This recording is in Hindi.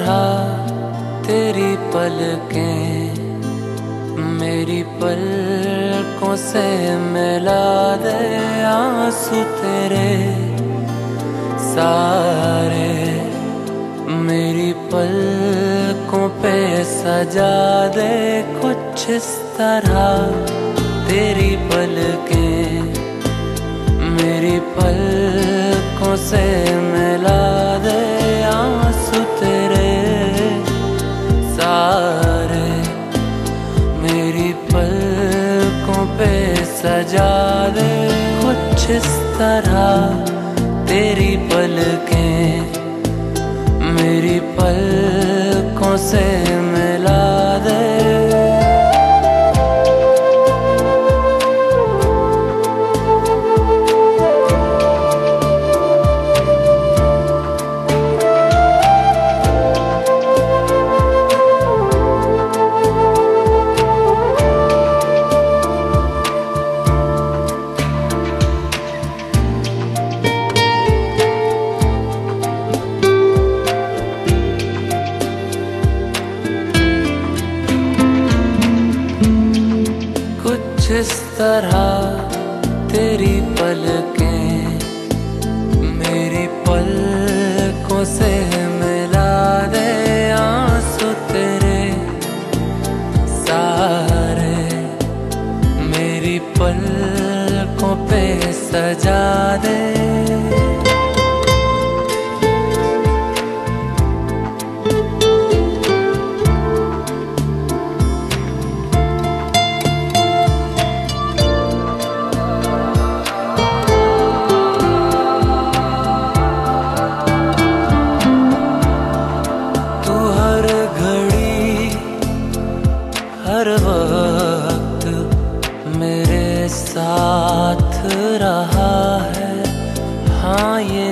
तरह तेरी पलकें मेरी पलकों से मिला दे, आंसू तेरे सारे मेरी पलकों पे सजा दे। कुछ इस तरह तेरी पलकें मेरी पलकों से मिला दे, आंसू तेरे सारे मेरी पलकों पे सजा दे। कुछ इस तरह तेरी पलकें मेरी पलकों से मिला दे। इस तरह तेरी पलकें मेरी पलकों से मिला दे, आंसू तेरे सारे मेरी पलकों पे सजा दे। हर वक्त मेरे साथ रहा है, हाँ ये